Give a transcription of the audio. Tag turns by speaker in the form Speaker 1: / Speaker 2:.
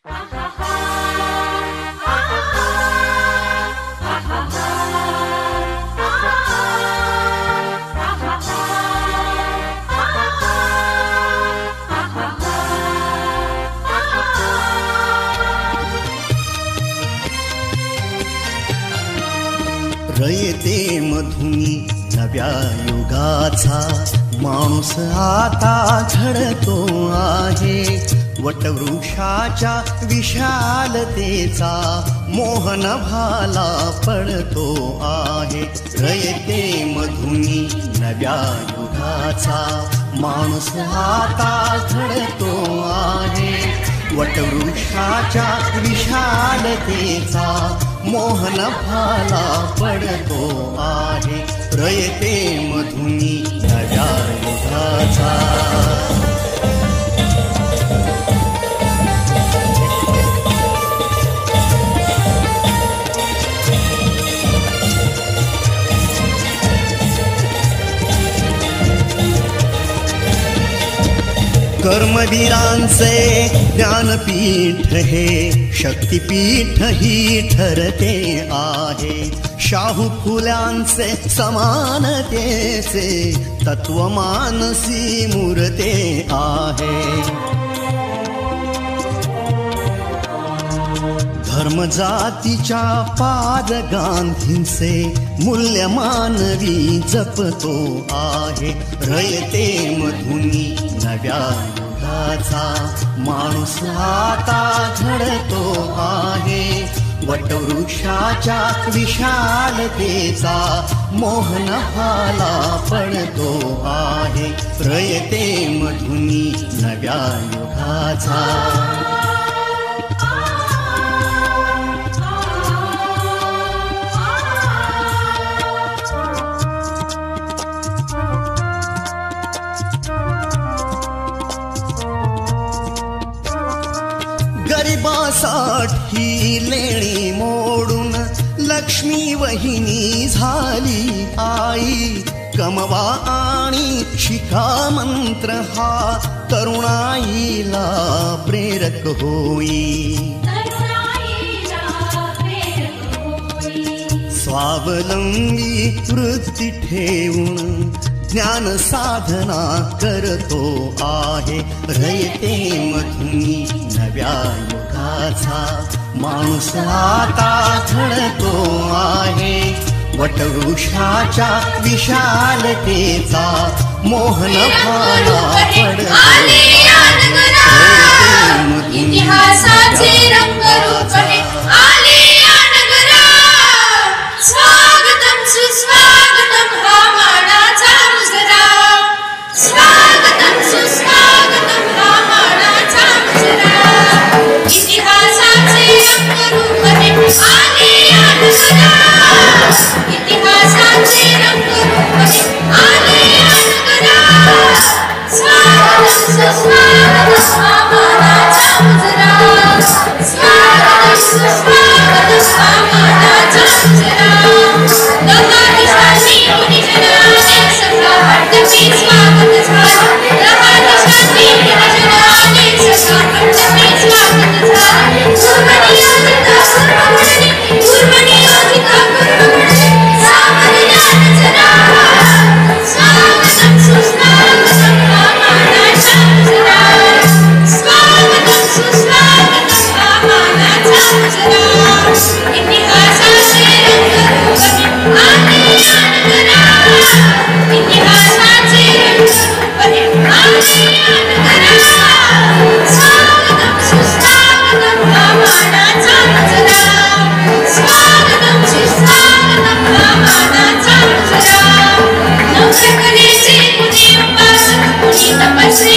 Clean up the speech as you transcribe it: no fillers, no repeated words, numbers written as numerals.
Speaker 1: रयते मधुनी नव्या युगाचा माणूस आता घडतो आहे. वटवृक्षाच्या विशालतेचा मोहन भाला पडतो आहे. रयते मधुनी नव्या युगाचा माणूस आता घडतो आहे. वटवृक्षाच्या विशालतेचा मोहन भाला पडतो आहे. रयते मधुनी नव्या युगाचा. कर्मवीरांचे ज्ञानपीठ हे शक्तिपीठ ही ठरते आहे. शाहू फुल्यांचे समानतेचे तत्वमानसी मूर्ते आहे. धर्म जातीच्या पाद गांधींचे मूल्य मानवी जपतो आहे. रयते मधुनी नव्या युगाचा माणूस आता घडतो आहे. वटवृक्षाच्या विशालतेचा मोहन भाला पडतो आहे. रयते मधुनी नव्या युगाचा. गरिबासाठी लेणी मोडून लक्ष्मी वहिनी झाली आई. कमवा आणि शिका मंत्र हा तरुणाईला प्रेरक होई. स्वावलंबी वृत्ती ठेवून ज्ञान साधना करतो आहे. रयते मधुनी नव्या युगाचा माणूस आता घडतो आहे. वटवृक्षाच्या विशालतेचा मोहन भाला पडतो आहे.
Speaker 2: इतिहासाचे रंगरूप हे आले या नगरा. स्वागतम सुस्वागतम हा मानाचा मुजरा. स्वागतम सुस्वागतम हा मानाचा मुजरा. इतिहासाचे रंगरूप हे आले या नगरा. इतिहासाचे रंगरूप हे आले या नगरा. स्वागतम सुस्वागतम हा मानाचा मुजरा. स्वागतम सुस्वागतम हा मानाचा मुजरा. दहा दिवसांनी मुनिजनाने सगळा मंडपी स्वागत झालं. दहा दिवसांनी मुनिजनाने सगळा मंडपी स्वागत झालं. पूर्वनियोजिता पूर्वमणी, पूर्वनियोजिता पूर्वमणी, सावरल्या नजरा. स्वागतम सुस्वागतम हा मानाचा मुजरा. स्वागतम सुस्वागतम हा मानाचा मुजरा. इतिहासाचे रंगरूप हे आले या नगरा. इतिहासाचे रंगरूप हे आले या नगरा. स्वागतम सुस्वागतम हा मानाचा मुजरा. स्वागतम सुस्वागतम हा मानाचा मुजरा. नवशकलेचे मुनी उपासक मुनी तपस्वी